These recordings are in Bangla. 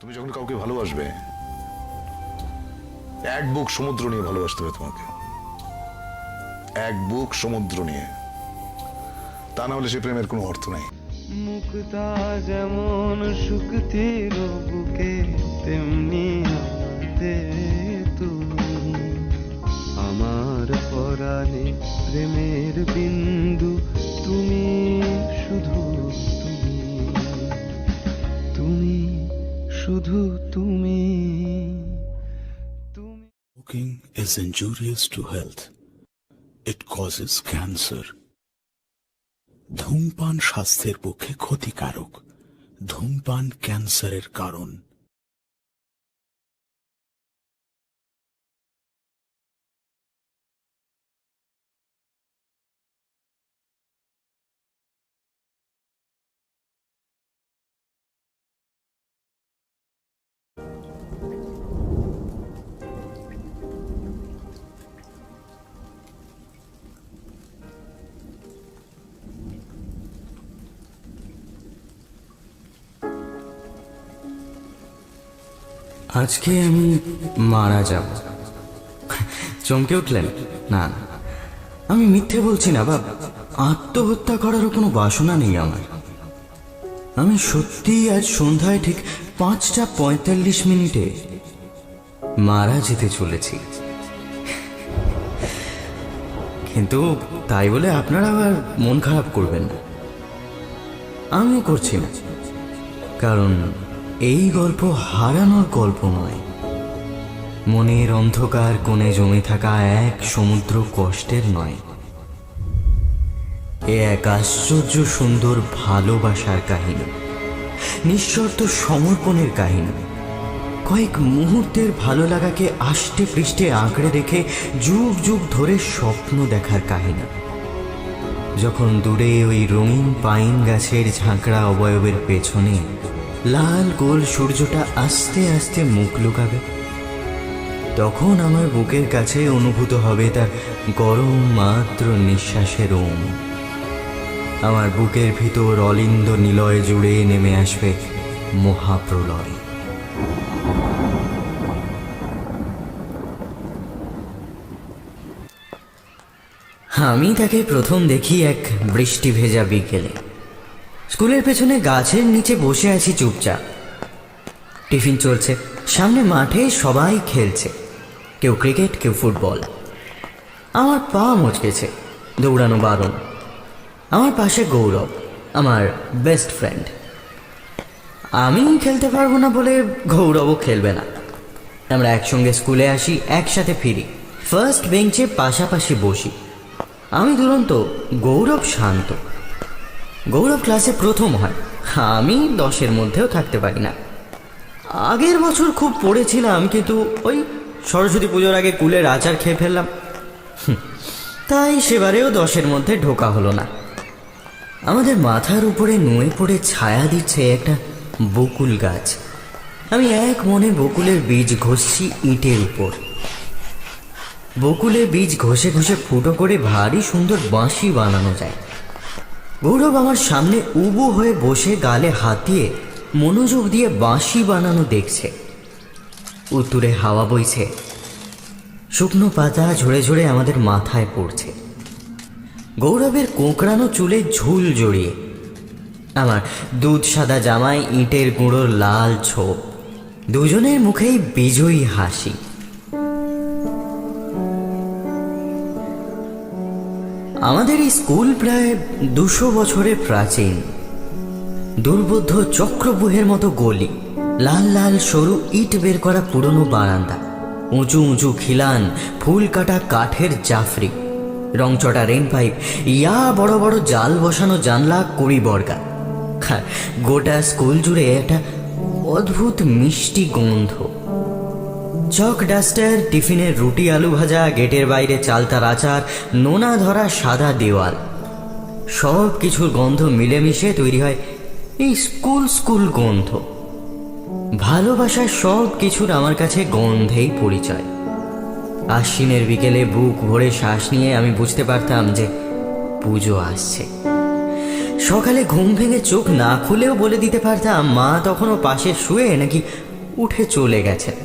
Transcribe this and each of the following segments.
তুমি যখন কাউকে ভালোবাসবে, এক বুক সমুদ্র নিয়ে ভালোবাসতে হবে তোমাকে, এক বুক সমুদ্র নিয়ে, তা না হলে সে প্রেমের কোনো অর্থ নাই। মুক্তা যেমন শুকতির বুকে, তেমনি আমাতে তুমি আমার পরাণে প্রেমের বিন্দু, তুমি শুধু তুমি, তুমি শুধু তুমি, তুমি। Smoking is injurious to health. It causes cancer. ধূমপান স্বাস্থ্যের পক্ষে ক্ষতিকারক। ধূমপান ক্যান্সারের কারণ। আজকে আমি মারা যাব। চমকে উঠলেন? না, আমি মিথ্যে বলছি না বাবা, আত্মহত্যা করারও কোনো বাসনা নেই আমার। আমি সত্যিই আজ সন্ধ্যায় ঠিক 5:45 মারা যেতে চলেছি। কিন্তু তাই বলে আপনারা আবার মন খারাপ করবেন না, আমিও করছি না, কারণ এই গল্প হারানোর গল্প নয়, মনের অন্ধকার কোণে জমে থাকা এক সমুদ্র কষ্টের নয়, এ এক আশ্চর্য সুন্দর ভালোবাসার কাহিনী, নিঃশর্ত সমর্পণের কাহিনী, কয়েক মুহূর্তের ভালো লাগাকে আষ্টে পৃষ্ঠে আঁকড়ে রেখে যুগ যুগ ধরে স্বপ্ন দেখার কাহিনী। যখন দূরে ওই রঙিন পাইন গাছের ঝাঁকড়া অবয়বের পেছনে লাল গোল সূর্যটা আস্তে আস্তে মুখ লুকাবে, তখন আমার বুকের কাছে অনুভূত হবে তার গরম মাত্র নিঃশ্বাসের ওম। আমার বুকের ভিতর অলিন্দ নিলয় জুড়ে নেমে আসবে মহাপ্রলয়। আমি তাকে প্রথম দেখি এক বৃষ্টি ভেজা বিকেলে। স্কুলের পেছনে গাছের নিচে বসে আছি চুপচাপ। টিফিন চলছে, সামনে মাঠে সবাই খেলছে, কেউ ক্রিকেট, কেউ ফুটবল। আমার পা মচকেছে, দৌড়ানো বারণ। আমার পাশে গৌরব, আমার বেস্ট ফ্রেন্ড। আমি খেলতে পারবো না বলে গৌরবও খেলবে না। আমরা একসঙ্গে স্কুলে আসি, একসাথে ফিরি, ফার্স্ট বেঞ্চে পাশাপাশি বসি। আমি দুরন্ত, গৌরব শান্ত। গৌরব ক্লাসে প্রথম হয়, আমি 10-এর মধ্যেও থাকতে পারি না। আগের বছর খুব পড়েছিলাম, কিন্তু ওই সরস্বতী পুজোর আগে কুলের আচার খেয়ে ফেললাম, তাই সেবারেও 10-এর মধ্যে ঢোকা হলো না। আমাদের মাথার উপরে নুয়ে পড়ে ছায়া দিচ্ছে একটা বকুল গাছ। আমি এক মনে বকুলের বীজ ঘষছি ইটের উপর। বকুলের বীজ ঘষে ঘষে ফুটো করে ভারী সুন্দর বাঁশি বানানো যায়। গৌরব আমার সামনে উবু হয়ে বসে গালে হাত দিয়ে মনোযোগ দিয়ে বাঁশি বানানো দেখছে। উত্তুরে হাওয়া বইছে, শুকনো পাতা ঝরে ঝরে আমাদের মাথায় পড়ছে। গৌরবের কোঁকড়ানো চুলে ঝুল জড়িয়ে, আমার দুধ সাদা জামায় ইটের গুঁড়োর লাল ছোপ, দুজনের মুখেই বিজয়ী হাসি। আমাদের এই স্কুল প্রায় 200 বছরের প্রাচীন। দুর্বোধ্য চক্রব্যূহের মতো গলি, লাল লাল সরু ইট বের করা পুরনো বারান্দা, উঁচু উঁচু খিলান, ফুল কাটা কাঠের জাফরি, রংচটা রেন পাইপ, ইয়া বড় বড় জাল বসানো জানলা, 20 বর্গা। গোটা স্কুল জুড়ে একটা অদ্ভুত মিষ্টি গন্ধ। চক ডাস্টার, টিফিনের রুটি আলু ভাজা, গেটের বাইরে চালতার আচার, নোনা ধরা সাদা দেওয়াল, সব কিছুর গন্ধ মিলেমিশে তৈরি হয় এই স্কুল স্কুল গন্ধ। ভালোবাসার সব কিছুর আমার কাছে গন্ধেই পরিচয়। আশ্বিনের বিকেলে বুক ভরে শ্বাস নিয়ে আমি বুঝতে পারতাম যে পুজো আসছে। সকালে ঘুম ভেঙে চোখ না খুলেও বলে দিতে পারতাম মা তখনও পাশে শুয়ে নাকি উঠে চলে গেছেন।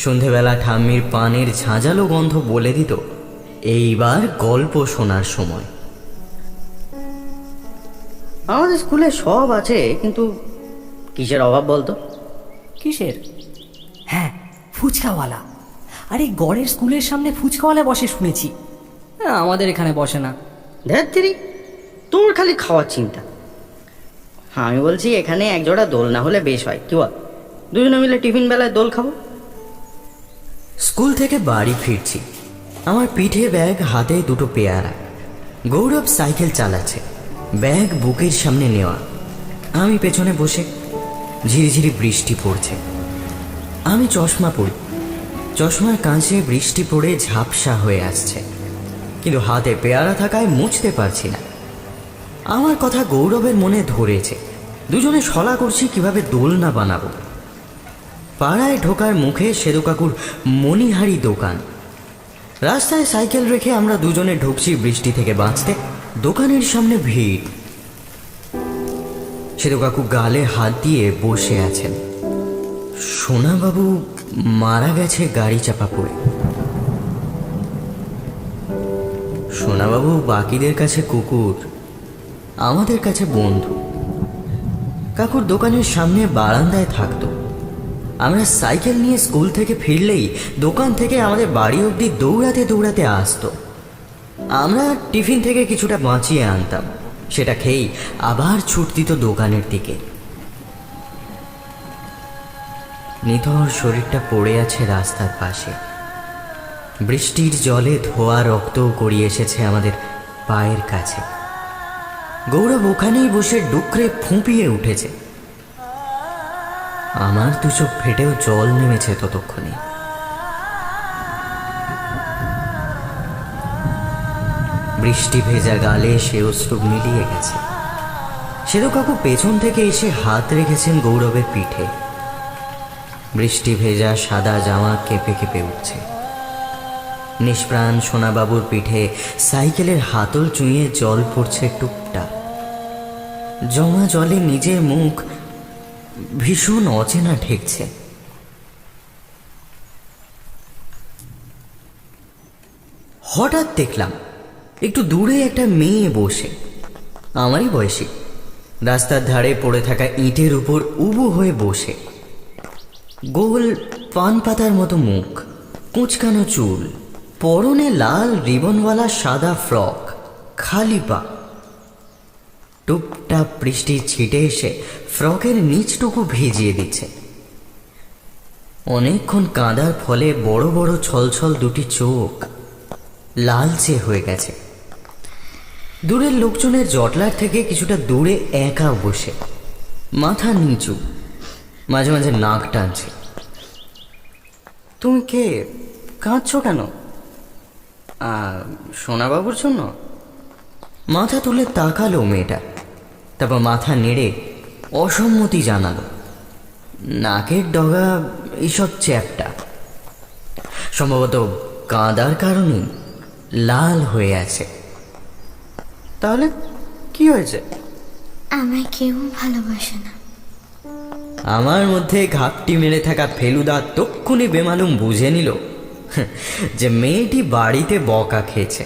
সন্ধেবেলা ঠাম্মির পানের ঝাঁঝালো গন্ধ বলে দিত এইবার গল্প শোনার সময়। আমাদের স্কুলে সব আছে, কিন্তু কিসের অভাব বলতো? কিসের? হ্যাঁ, ফুচকাওয়ালা। আরে গড়ের স্কুলের সামনে ফুচকাওয়ালা বসে শুনেছি। আমাদের এখানে বসে না। ধ্যাত্তেরি, তোর খালি খাওয়ার চিন্তা। আমি বলছি এখানে একজোড়া দোল না হলে বেশ হয়, কি বল? দুজনে মিলে টিফিন বেলায় দোল খাবো। স্কুল থেকে বাড়ি ফিরছি, আমার পিঠে ব্যাগ, হাতে দুটো পেয়ারা। গৌরব সাইকেল চালাচ্ছে, ব্যাগ বুকের সামনে নেওয়া। আমি পেছনে বসে। ঝিরিঝিরি বৃষ্টি পড়ছে। আমি চশমা পরি, চশমার কাঁচে বৃষ্টি পড়ে ঝাপসা হয়ে আসছে, কিন্তু হাতে পেয়ারা থাকায় মুছতে পারছি না। আমার কথা গৌরবের মনে ধরেছে। দুজনে শলা করছি কিভাবে দোলনা বানাবো। পাড়ায় ঢোকার মুখে সেদু কাকুর মণিহারি দোকান। রাস্তায় সাইকেল রেখে আমরা দুজনে ঢুকছি বৃষ্টি থেকে বাঁচতে। দোকানের সামনে ভিড়। সেদু কাকু গালে হাত দিয়ে বসে আছেন। সোনাবাবু মারা গেছে গাড়ি চাপা পড়ে। সোনাবাবু বাকিদের কাছে কুকুর, আমাদের কাছে বন্ধু। কাকুর দোকানের সামনে বারান্দায় থাকতো। আমরা সাইকেল নিয়ে স্কুল থেকে ফিরলেই দোকান থেকে আমাদের বাড়ি অবধি দৌড়াতে দৌড়াতে আসতো। আমরা টিফিন থেকে কিছুটা বাঁচিয়ে আনতাম, সেটা খেয়েই আবার ছুট দিত দোকানের দিকে। নিথর শরীরটা পড়ে আছে রাস্তার পাশে। বৃষ্টির জলে ধোয়া রক্তও গড়িয়ে এসেছে আমাদের পায়ের কাছে। গৌরব ওখানেই বসে ডুকরে ফুঁপিয়ে উঠেছে। আমার দু চোখ ফেটেও জল নেমেছে ততক্ষণে। বৃষ্টি ভেজা গালে সে অশ্রু মিলিয়ে গেছে। সেদু কাকু পেছন থেকে এসে হাত রেখেছেন গৌরবের পিঠে। বৃষ্টি ভেজা সাদা জামা কেঁপে কেঁপে উঠছে। নিষ্প্রাণ সোনাবাবুর পিঠে সাইকেলের হাতল চুঁইয়ে জল পড়ছে টুকটাক। জমা জলে নিজের মুখ ভীষণ অচেনা ঠেকছে। হঠাৎ দেখলাম একটু দূরে একটা মেয়ে বসে, আমারই বয়সী, রাস্তার ধারে পড়ে থাকা ইটের উপর উবু হয়ে বসে। গোল পান পাতার মতো মুখ, কুঁচকানো চুল, পরনে লাল রিবনওয়ালা সাদা ফ্রক, খালি পা। টুপটাপ বৃষ্টির ছিটে এসে ফ্রকের নিচটুকু ভিজিয়ে দিচ্ছে। অনেকক্ষণ কাঁদার ফলে বড় বড় ছলছল দুটি চোখ লালচে হয়ে গেছে। দূরের লোকজনের জটলার থেকে কিছুটা দূরে একা বসে, মাথা নিচু, মাঝে মাঝে নাক টানছে। তুমি কে? কাঁদছো কেন? সোনাবাবুর জন্য? মাথা তুলে তাকালো মেয়েটা, তারপর মাথা নেড়ে অসম্মতি জানালো। নাকের ডগা এইসব চ্যাপটা, সম্ভবত কাঁদার কারণে লাল হয়ে আছে। তাহলে কি হয়েছে? আমায় কেউ ভালোবাসে না। আমার মধ্যে ঘাপটি মেরে থাকা ফেলুদা তক্ষুনি বেমালুম বুঝে নিল যে মেয়েটি বাড়িতে বকা খেয়েছে,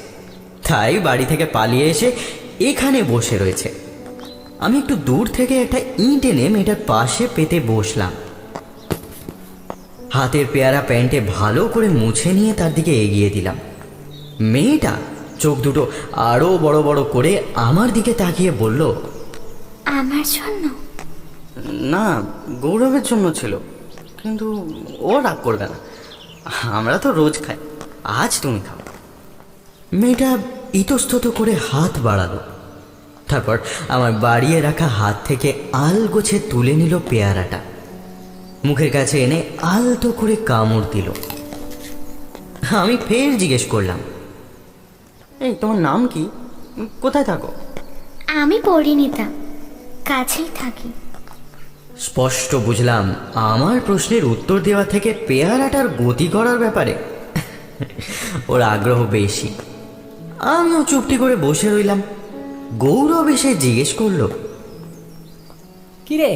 তাই বাড়ি থেকে পালিয়ে এসে এখানে বসে রয়েছে। আমি একটু দূর থেকে একটা ইঁট এনে মেয়েটার পাশে পেতে বসলাম। হাতের পেয়ারা প্যান্টে ভালো করে মুছে নিয়ে তার দিকে এগিয়ে দিলাম। মেয়েটা চোখ দুটো আরো বড় বড় করে আমার দিকে তাকিয়ে বলল, আমার জন্য? না, গৌরবের জন্য ছিল, কিন্তু ও রাগ করবে না, আমরা তো রোজ খাই, আজ তুমি খাও। মেয়েটা ইতস্তত করে হাত বাড়ালো, তারপর আমার বাড়িয়ে রাখা হাত থেকে আলগোছে তুলে নিল পেয়ারাটা, মুখের কাছে এনে আলতো করে কামড় দিল। আমি ফের জিজ্ঞেস করলাম, এই তোমার নাম কি? কোথায় থাকো? আমি পরিণীতা, কাছেই থাকি। স্পষ্ট বুঝলাম আমার প্রশ্নের উত্তর দেওয়া থেকে পেয়ারাটার গতি করার ব্যাপারে ওর আগ্রহ বেশি। আমিও চুপটি করে বসে রইলাম। গৌরব এসে জিজ্ঞেস করলো, কিরে,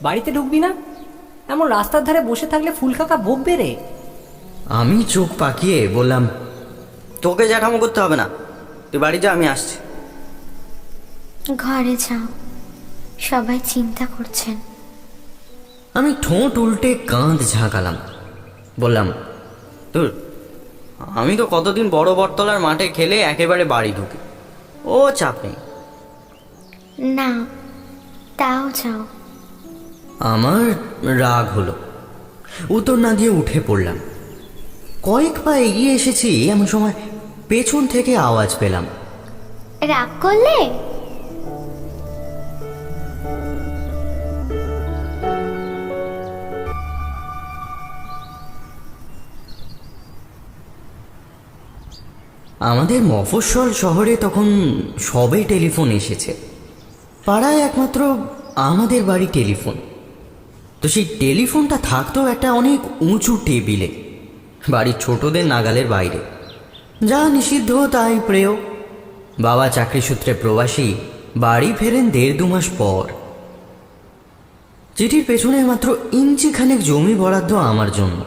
বাড়িতে ঢুকবি না? এমন রাস্তার ধারে বসে থাকলে ফুল কাকা বকবে রে। আমি চোখ পাকিয়ে বললাম, তোকে জ্যাঠামো করতে হবে না, তুই বাড়ি যা, আমি আসছি। ঘরে যাও, সবাই চিন্তা করছেন। আমি ঠোঁট উল্টে কাঁধ ঝাঁকালাম, বললাম, তোর আমি তো কতদিন বড় বটতলার মাঠে খেলে একেবারে বাড়ি ঢুকি, ও চাপ নেই। না, তাও যাও। আমার রাগ হলো, উত্তর না দিয়ে উঠে পড়লাম। কয়েক পা এগিয়ে এসেছি, এমন সময় পেছন থেকে আওয়াজ পেলাম, রাগ করলে? আমাদের মফস্বল শহরে তখন সবে টেলিফোন এসেছে। পাড়ায় একমাত্র আমাদের বাড়ি টেলিফোন। তো সেই টেলিফোনটা থাকতো একটা অনেক উঁচু টেবিলে, বাড়ির ছোটদের নাগালের বাইরে। যা নিষিদ্ধ তাই প্রেয়। বাবা চাকরি সূত্রে প্রবাসী, বাড়ি ফেরেন 1.5-2 মাস পর। চিঠির পেছনে মাত্র ইঞ্চিখানেক জমি বরাদ্দ আমার জন্য।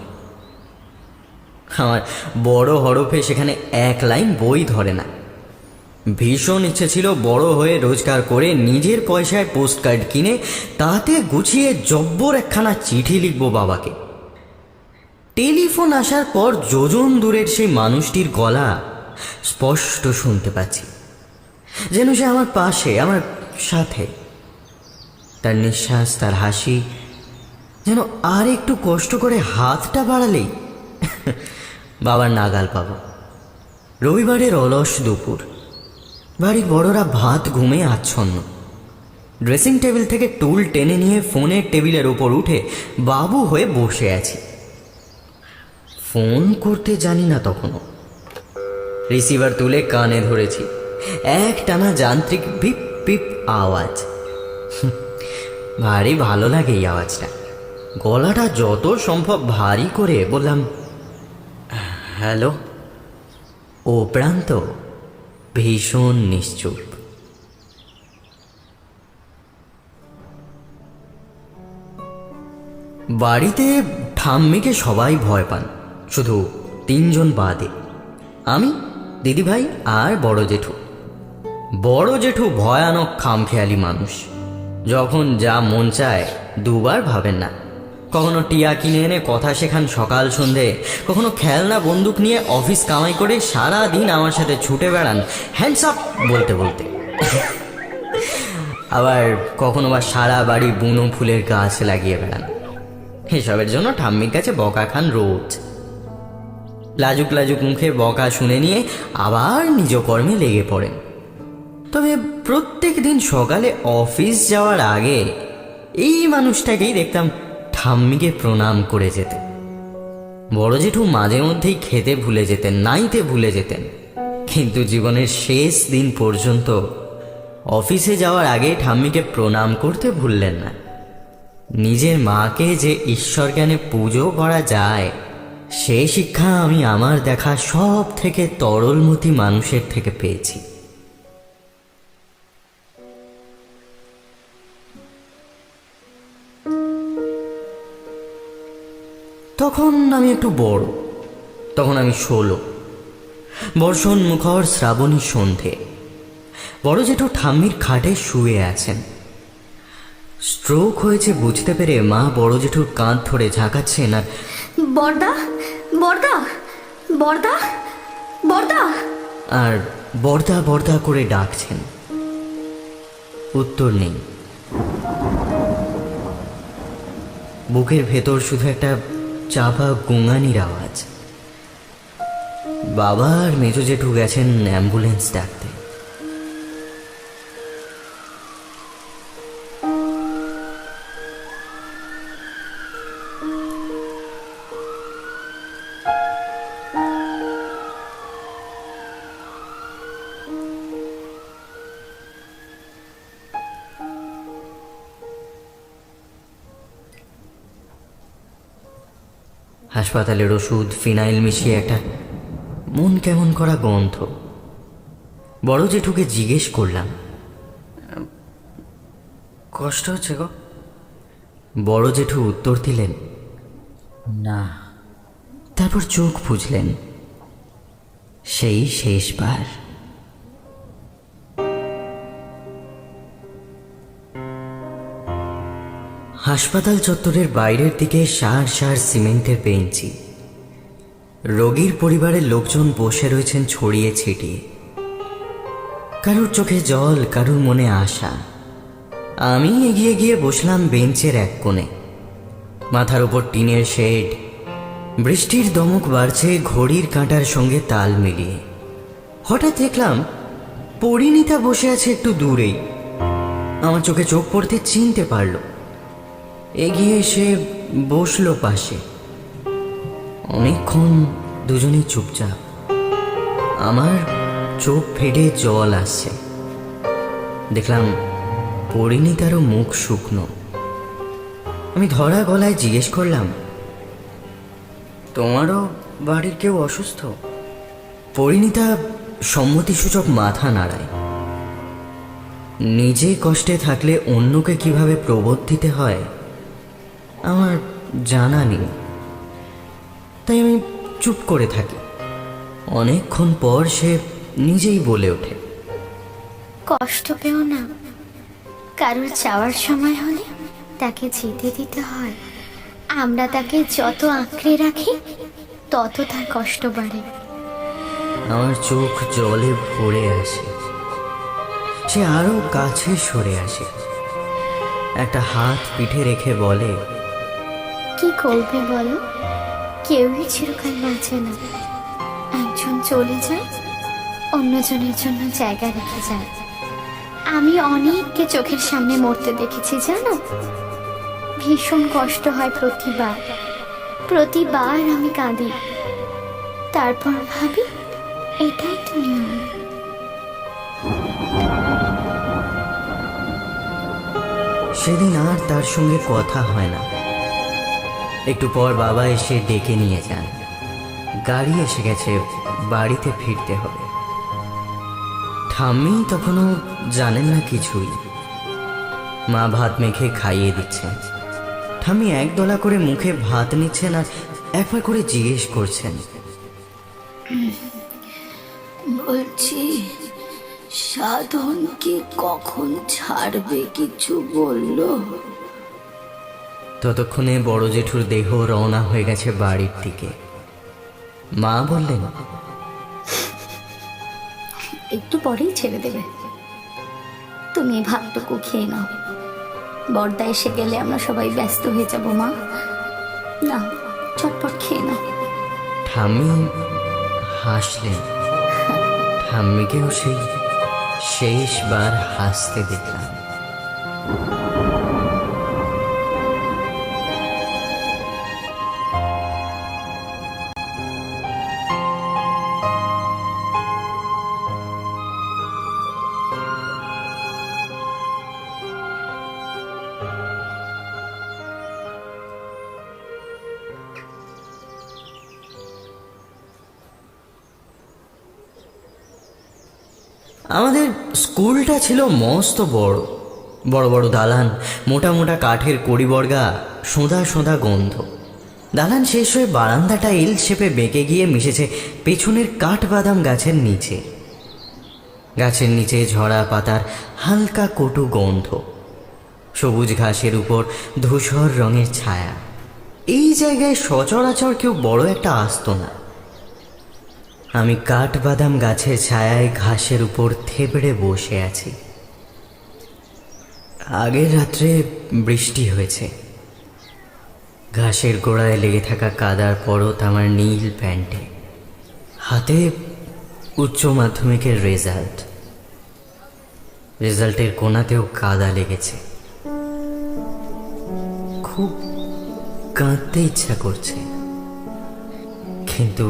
আমার বড় হরফে সেখানে 1 লাইন বই ধরে না। ভীষণ ইচ্ছে ছিল বড় হয়ে রোজগার করে নিজের পয়সায় পোস্ট কার্ড কিনে তাতে গুছিয়ে জব্বর একখানা চিঠি লিখব বাবাকে। টেলিফোন আসার পর যোজন দূরের সেই মানুষটির গলা স্পষ্ট শুনতে পাচ্ছি, যেন সে আমার পাশে, আমার সাথে। তার নিঃশ্বাস, তার হাসি, যেন আর একটু কষ্ট করে হাতটা বাড়ালেই বাবার নাগাল পাব। রবিবারের অলস দুপুর, বাড়ির বড়রা ভাত ঘুমে আচ্ছন্ন। ড্রেসিং টেবিল থেকে টুল টেনে নিয়ে ফোনের টেবিলের ওপর উঠে বাবু হয়ে বসে আছি। ফোন করতে জানি না তখনও। রিসিভার তুলে কানে ধরেছি, এক টানা যান্ত্রিক পিপ পিপ আওয়াজ। ভারী ভালো লাগে এই আওয়াজটা। গলাটা যত সম্ভব ভারী করে বললাম, হ্যালো। ও প্রান্ত ভীষণ নিশ্চুপ। বাড়িতে ঠাম্মিকে সবাই ভয় পান, শুধু 3 জন বাদে, আমি, দিদিভাই আর বড় জেঠু। বড় জেঠু ভয়ানক খামখেয়ালি মানুষ। যখন যা মন চায় 2 বার ভাবেন না। কখনো টিয়া কিনে এনে কথা শেখান সকাল সন্ধে, কখনো খেলনা বন্দুক নিয়ে অফিস কামাই করে সারা দিন আমার সাথে ছুটে বেড়ান হ্যান্ডস আপ বলতে বলতে। আবার কখনো বা সারা বাড়ি বুনো ফুলের গাছ লাগিয়ে বেড়ান। এসবের জন্য ঠাম্মির কাছে বকা খান রোজ। লাজুক লাজুক মুখে বকা শুনে নিয়ে আবার নিজ কর্মে লেগে পড়েন। তবে প্রত্যেক দিন সকালে অফিস যাওয়ার আগে এই মানুষটাকেই দেখতাম ঠাম্মিকে প্রণাম করে যেতে। বড় জেঠু মাঝে মধ্যেই খেতে ভুলে যেতেন, নাইতে ভুলে যেতেন, কিন্তু জীবনের শেষ দিন পর্যন্ত অফিসে যাওয়ার আগে ঠাম্মিকে প্রণাম করতে ভুললেন না। নিজের মাকে যে ঈশ্বর জ্ঞানে পুজো করা যায়, সে শিক্ষা আমি আমার দেখা সব থেকে তরলমতি মানুষের থেকে পেয়েছি। তখন আমি একটু বড়, তখন আমি 16। বর্ষণ মুখর শ্রাবণী সন্ধে। বড় জেঠু ঠাম্মির খাটে শুয়ে আছেন। স্ট্রোক হয়েছে বুঝতে পেরে মা বড় জেঠুর কাঁধ ধরে ঝাঁকাচ্ছেন আর বর্দা, বর্দা, বর্দা, বর্দা, আর বর্দা বর্দা করে ডাকছেন। উত্তর নেই। বুকের ভেতর শুধু একটা চাপা গুঙানির আওয়াজ। বাবা আর মেজো জেঠু গেছেন অ্যাম্বুলেন্স ডাকতে। হাসপাতালের ওষুধ, ফিনাইল মিশিয়ে একটা মন কেমন করা গন্ধ। বড় জেঠুকে জিজ্ঞেস করলাম, কষ্ট হচ্ছে গো? বড় জেঠু উত্তর দিলেন, না। তারপর চোখ বুঝলেন, সেই শেষবার। হাসপাতাল চত্বরের বাইরের দিকে সার সার সিমেন্টের বেঞ্চি। রোগীর পরিবারের লোকজন বসে রয়েছেন ছড়িয়ে ছিটিয়ে। কারুর চোখে জল, কারুর মনে আশা। আমি এগিয়ে গিয়ে বসলাম বেঞ্চের এক কোণে। মাথার উপর টিনের শেড। বৃষ্টির দমক বাড়ছে ঘড়ির কাঁটার সঙ্গে তাল মিলিয়ে। হঠাৎ দেখলাম পরিণীতা বসে আছে একটু দূরেই। আমার চোখে চোখ পড়তে চিনতে পারল। এগিয়ে এসে বসলো পাশে। অনেকক্ষণ দুজনেই চুপচাপ। আমার চোখ ফেটে জল আসছে। দেখলাম পরিণীতারও মুখ শুকনো। আমি ধরা গলায় জিজ্ঞেস করলাম, তোমারও বাড়ির কেউ অসুস্থ? পরিণীতা সম্মতিসূচক মাথা নাড়ায়। নিজে কষ্টে থাকলে অন্যকে কিভাবে প্রবোধ দিতে হয় আমার জানা নেই, তাই আমি চুপ করে থাকি। অনেকক্ষণ পর সে নিজেই বলে ওঠে, কষ্ট পেও না, কারোর চাওয়ার সময় হলে তাকে যেতে দিতে হয়। আমরা তাকে যত আঁকড়ে রাখি তত তার কষ্ট বাড়ে। আমার চোখ জলে ভরে আসে। সে আরো কাছে সরে আসে, একটা হাত পিঠে রেখে বলে, কি করবে বলো, কেউই চিরকাল বাঁচে না। একজন চলে যায়, অন্যজনের জন্য জায়গা রেখে যায়। আমি অনেককে চোখের সামনে মরতে দেখেছি জানো। ভীষণ কষ্ট হয় প্রতিবার আমি কাঁদি। তারপর ভাবি এটাই তো নিয়ম। সেদিন আর তার সঙ্গে কথা হয় না। একটু পর বাবা এসে ডেকে নিয়ে যান। গাড়ি এসে গেছে, বাড়িতে ফিরতে হবে। ঠাম্মি তখনও জানেন না কিছুই। মা ভাত মেখে খাইয়ে দিচ্ছেন। ঠাম্মি একদলা করে মুখে ভাত নিচ্ছেন আর একবার করে জিজ্ঞেস করছেন, বলছি সাধন কি কখন ছাড়বে, কিছু বললো? ততক্ষণে বড় জেঠুর দেহ রওনা হয়ে গেছে বাড়ির দিকে। মা বললেন, একটু পরেই ছেড়ে দেবে, তুমি ভাতটুকু খেয়ে নাও। বড়দা এসে গেলে আমরা সবাই ব্যস্ত হয়ে যাব। মা না, চটপট খেয়ে নাও। ঠাম্মি হাসলেন। ঠাম্মিকেও সেই শেষবার হাসতে দেখলাম। আমাদের স্কুলটা ছিল মস্ত বড়। বড় বড় দালান, মোটা মোটা কাঠের কড়িবর্গা, সোঁদা সোঁদা গন্ধ। দালান শেষ হয়ে বারান্দাটা এল শেপে বেঁকে গিয়ে মিশেছে পেছনের কাঠবাদাম গাছের নিচে। গাছের নিচে ঝরা পাতার হালকা কটু গন্ধ, সবুজ ঘাসের উপর ধূসর রঙের ছায়া। এই জায়গায় সচরাচর কেউ বড় একটা আসতো না। আমি কাঠবাদাম গাছের ছায়ায় ঘাসের উপর থেবড়ে বসে আছি। আগের রাত্রে বৃষ্টি হয়েছে। ঘাসের গোড়ায় লেগে থাকা কাদার পরত আমার নীল প্যান্টে। হাতে উচ্চ মাধ্যমিকের রেজাল্টের কোণাতেও কাদা লেগেছে। খুব কাঁদতে ইচ্ছা করছে, কিন্তু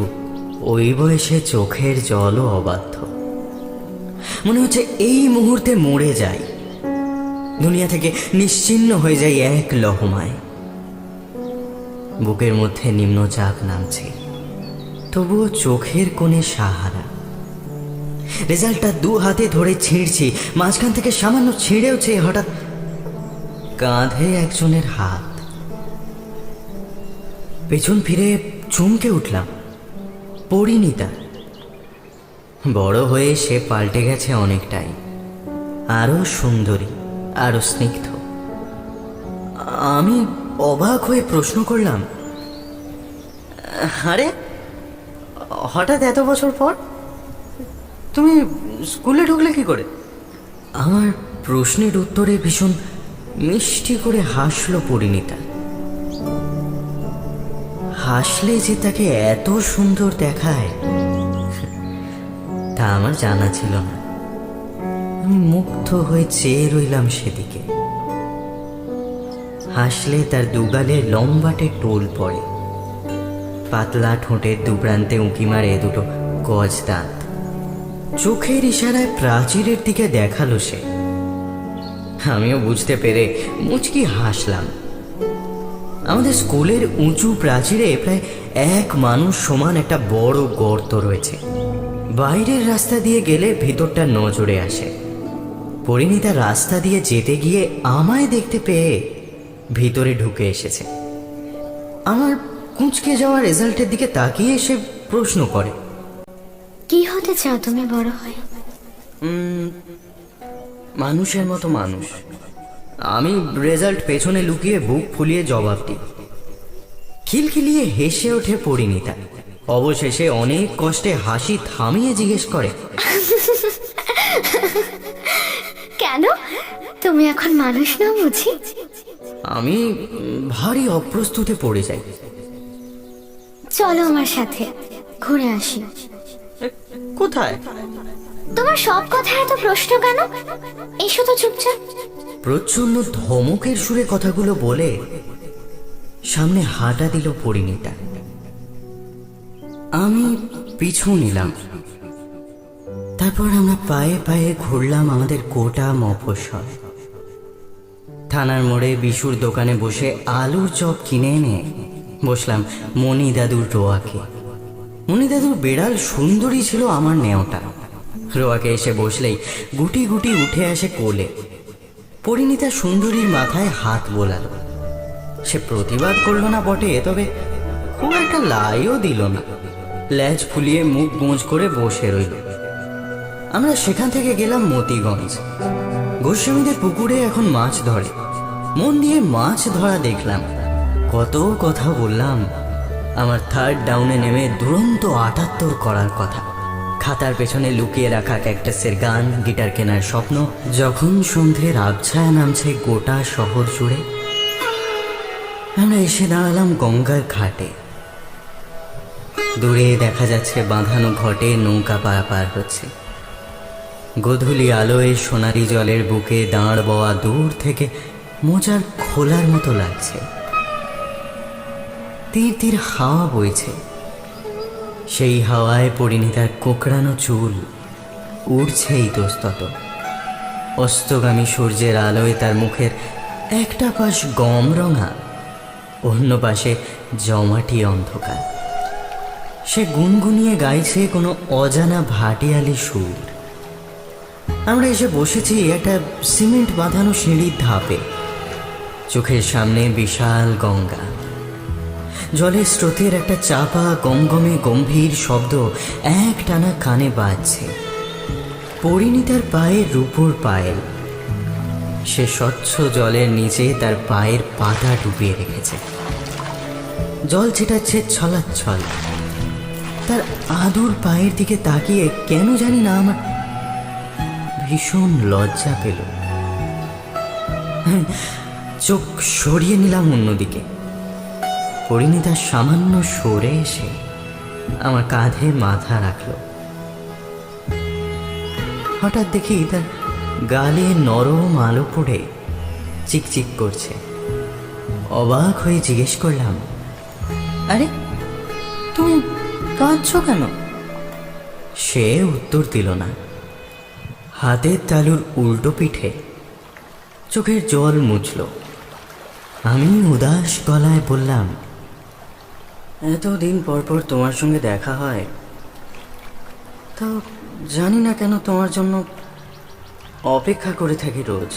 ওই বয়সে চোখের জলও অবাধ্য। মনে হচ্ছে এই মুহূর্তে মরে যাই, দুনিয়া থেকে নিশ্চিহ্ন হয়ে যাই এক লহমায়। বুকের মধ্যে নিম্নচাপ নামছে, তবুও চোখের কোণে সাহারা। রেজাল্টটা দু হাতে ধরে ছিঁড়ছি, মাঝখান থেকে সামান্য ছিঁড়েওছে। হঠাৎ কাঁধে একজনের হাত। পেছন ফিরে চমকে উঠলাম। পরিণীতা। বড় হয়ে সে পাল্টে গেছে অনেকটাই, আরো সুন্দরী, আরো স্নিগ্ধ। আমি অবাক হয়ে প্রশ্ন করলাম, আরে হঠাৎ এত বছর পর তুমি স্কুলে ঢুকলে কি করে? আমার প্রশ্নের উত্তরে ভীষণ মিষ্টি করে হাসলো পরিণীতা। হাসলে যে তাকে এত সুন্দর দেখায় তা আমার জানা ছিল না। আমি মুগ্ধ হয়ে চেয়ে রইলাম সেদিকে। হাসলে তার দুগালে লম্বাটে টোল পড়ে, পাতলা ঠোঁটের দুপ্রান্তে উঁকি মারে দুটো গজ দাঁত। চোখের ইশারায় প্রাচীরের দিকে দেখালো সে। আমিও বুঝতে পেরে মুচকি হাসলাম। আমাদের স্কুলের উঁচু প্রাচীরে প্রায় এক মানুষ সমান একটা বড় গর্ত রয়েছে। বাইরের রাস্তা দিয়ে গেলে ভিতরটা নজরে আসে। পরিণীতা রাস্তা দিয়ে যেতে গিয়ে আমায় দেখতে পেয়ে ভিতরে ঢুকে এসেছে। আমার কুঁচকে যাওয়া রেজাল্টের দিকে তাকিয়ে সে প্রশ্ন করে, কি হতে চাও তুমি বড় হয়ে? মানুষের মতো মানুষ। আমি রেজাল্ট পেছনে লুকিয়ে বুক ফুলিয়ে জবাব দিই। খিলখিলিয়ে হেসে ওঠে পরিণীতা। অবশেষে অনেক কষ্টে হাসি থামিয়ে জিজ্ঞেস করে, কেন তুমি এখন মানুষ না বুঝি? আমি ভারী অপ্রস্তুতে পড়ে যাই। চলো আমার সাথে ঘুরে আসি। কোথায়? তোমার সব কথা এত প্রশ্ন কেন? এসো তো চুপচাপ। প্রচন্ড ধমকের সুরে কথাগুলো বলে সামনে হাঁটা দিল পরিণীতা। আমি পিছু নিলাম। তারপর আমরা পায়ে পায়ে ঘুরলাম আমাদের গোটা মফস্বল। থানার মোড়ে বিশুর দোকানে বসে আলুর চপ কিনে এনে বসলাম মণি দাদুর রোয়াকে। মণি দাদুর বেড়াল সুন্দরী ছিল আমার নেওটা। রোয়াকে এসে বসলেই গুটি গুটি উঠে আসে কোলে। পরিণীতা সুন্দরীর মাথায় হাত বোলালো। সে প্রতিবাদ করলো না বটে, তবে খুব একটা লাইও দিল না। ল্যাজ ফুলিয়ে মুখ গোঁজ করে বসে রইল। আমরা সেখান থেকে গেলাম মতিগঞ্জ। গোস্বামীদের পুকুরে এখন মাছ ধরে। মন দিয়ে মাছ ধরা দেখলাম। কত কথা বললাম আমার থার্ড ডাউনে নেমে দুরন্ত ৭৮ করার কথা। খাতার পেছনে লুকিয়ে রাখা ক্যাকটাসের গান, গিটার কেনার স্বপ্ন। যখন সন্ধ্যের আবছায়া নামছে গোটা শহর জুড়ে, আমরা এসে দাঁড়ালাম গঙ্গার ঘাটে। দূরে দেখা যাচ্ছে বাঁধানো ঘটে নৌকা পারাপার হচ্ছে। গোধূলি আলোয় সোনালি জলের বুকে দাঁড় বওয়া দূর থেকে মোচার খোলার মতো লাগছে। তীর তীর হাওয়া বইছে। সেই হাওয়ায় পরিণীতার কোকড়ানো চুল উড়ছে ইতস্তত। অস্তগামী সূর্যের আলোয় তার মুখের একটা পাশ গম রঙা, অন্য পাশে জমাটি অন্ধকার। সে গুনগুনিয়ে গাইছে কোনো অজানা ভাটিয়ালি সুর। আমরা এসে বসেছি একটা সিমেন্ট বাঁধানো সিঁড়ির ধাপে। চোখের সামনে বিশাল গঙ্গা। জলের স্রোতের একটা চাপা গমগমে গম্ভীর শব্দ এক টানা কানে বাজছে। পরিণীতার পায়ের রূপোর পায়েল। সে স্বচ্ছ জলের নিচে তার পায়ের পাতা ডুবিয়ে রেখেছে। জল ছেটাচ্ছে ছলাচ্ছল। তার আদুর পায়ের দিকে তাকিয়ে কেন জানি না আমার ভীষণ লজ্জা পেল। চোখ সরিয়ে নিলাম অন্যদিকে। পরিণীতা সামান্য সরে এসে আমার কাঁধে মাথা রাখল। হঠাৎ দেখি তার গালে নরম আলো পড়ে চিকচিক করছে। অবাক হয়ে জিজ্ঞেস করলাম, আরে তুমি কাঁদছো কেন? সে উত্তর দিল না। হাতের তালুর উল্টো পিঠে চোখের জল মুছল। আমি উদাস গলায় বললাম, এতদিন পর পর তোমার সঙ্গে দেখা হয়, তো জানি না কেন তোমার জন্য অপেক্ষা করে থাকি রোজ।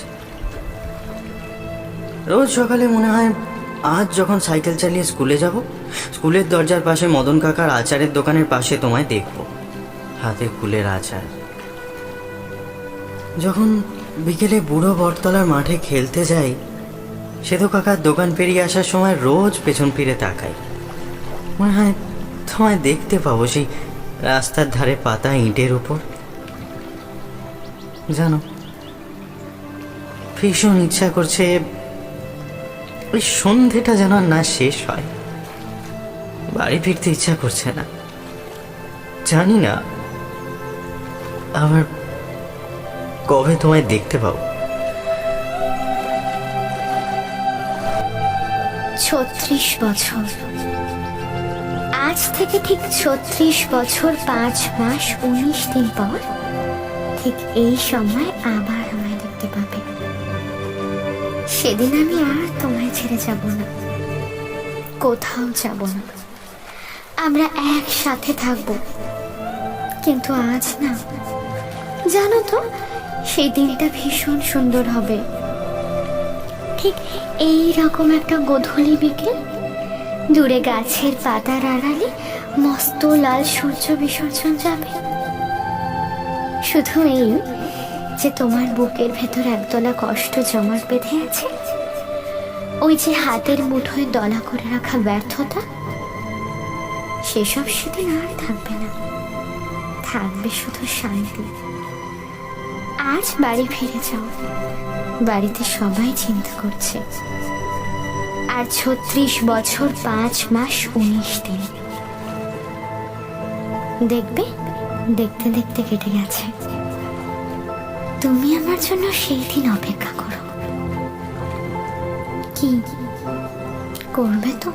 রোজ সকালে মনে হয় আজ যখন সাইকেল চালিয়ে স্কুলে যাব, স্কুলের দরজার পাশে মদন কাকার আচারের দোকানের পাশে তোমায় দেখব, হাতে কুলের আচার। যখন বিকেলে বুড়ো বটতলার মাঠে খেলতে যাই, সেতু কাকার দোকান পেরিয়ে আসার সময় রোজ পেছন ফিরে তাকাই। মনে হয় তোমায় দেখতে পাবো সেই রাস্তার ধারে পাতা ইঁটের উপর। জানো, ভীষণ ইচ্ছা করছে ওই সন্ধেটা যেন আর না শেষ হয়। বাড়ি ফিরতে ইচ্ছা করছে না। জানি না আবার কবে তোমায় দেখতে পাবো। 36 বছর, আজ থেকে ঠিক 36 বছর 5 মাস 19 দিন পর ঠিক এই সময় আবার আমায় দেখতে পাবে। সেদিন আমি আর তোমায় ছেড়ে যাব না, কোথাও যাব না, আমরা একসাথে থাকবো। কিন্তু আজ না, জানো তো, সেই দিনটা ভীষণ সুন্দর হবে। ঠিক এই রকম একটা গোধূলি বিকেল, দূরে গাছের পাতার আড়ালে মস্ত লাল সূর্য বিসর্জন যাবে। শুধু এই যে তোমার বুকের ভেতর একদলা কষ্ট জমাট বেঁধে আছে, ওই যে হাতের মুঠোয় দলা করে রাখা ব্যর্থতা, সেসব সেদিন আর থাকবে না। থাকবে শুধু শান্তি। আজ বাড়ি ফিরে যাও, বাড়িতে সবাই চিন্তা করছে। আর 36 বছর 5 মাস 19 দিন দেখবে, দেখতে দেখতে কেটে গেছে। তুমি আমার জন্য সেই দিন অপেক্ষা করো। কি করবে তো?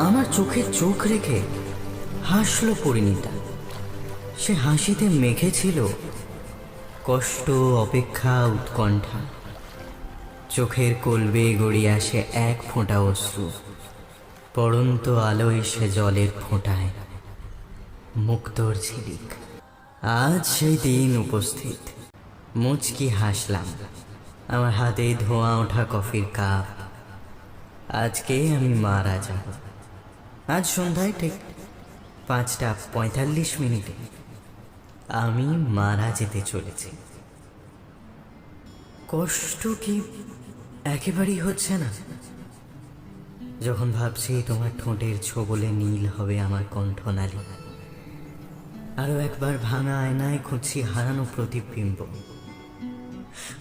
আমার চোখে চোখ রেখে হাসলো পরিণীতা। সে হাসিতে মেঘে ছিল কষ্ট, অপেক্ষা, উৎকণ্ঠা। চোখের কলবে গড়িয়ে আসে এক ফোঁটা অশ্রু, পড়ন্ত আলোয় সে জলের ফোঁটায় মুক্তোর ঝিলিক। আজ সেই দিন উপস্থিত। মুচকি হাসলাম, আমার হাতে ধোঁয়া ওঠা কফির কাপ। আজকে আমি মারা যাব। আজ সন্ধ্যায় ঠিক 5:45 আমি মারা যেতে চলেছি। কষ্ট কি একেবারেই হচ্ছে না? যখন ভাবছি তোমার ঠোঁটের ছোবলে নীল হবে আমার কণ্ঠনালী, আরো একবার ভাঙা আয়নায় খুঁজছি হারানো প্রতিবিম্ব।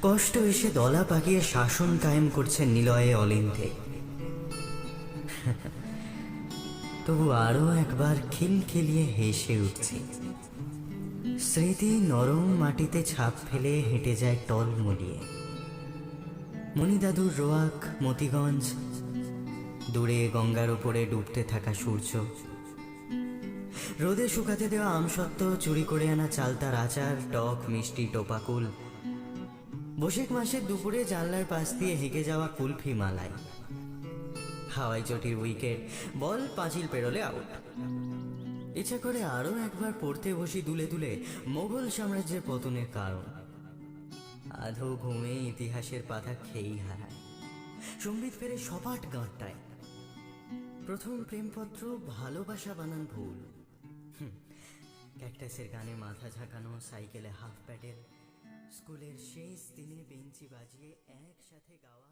কষ্ট এসে দলা পাকিয়ে শাসন কায়েম করছে নিলয়ে অলিন্দে। তবু আরো একবার খিলখিলিয়ে হেসে উঠছি। স্মৃতি নরম মাটিতে ছাপ ফেলে হেঁটে যায় টল মলিয়ে। মণিদাদুর রোয়াক, মতিগঞ্জ, দূরে গঙ্গার উপরে ডুবতে থাকা সূর্য, রোদে শুকাতে দেওয়া আমসত্ত্ব, চুরি করে আনা চালতার আচার, টক মিষ্টি টোপাকুল, বৈশাখ মাসের দুপুরে জানলার পাশ দিয়ে হেঁকে যাওয়া কুলফি মালাই, হাওয়াই চটির উইকেট, বল পাঁচিল পেরোলে আউট। ইচ্ছা করে আরো একবার পড়তে বসি দুলে দুলে মোগল সাম্রাজ্যের পতনের কারণ। আধো ঘুমে ইতিহাসের পাতা খেয়েই হারায়, সম্বিত ফেরে সপাট গাঁটটায়। প্রথম প্রেমপত্র ভালোবাসা বানান ভুল। ক্যাকটাসের গানে মাথা ঝাঁকানো, সাইকেলে হাফ প্যাডেল, স্কুলের শেষ দিনে বেঞ্চি বাজিয়ে একসাথে গাওয়া।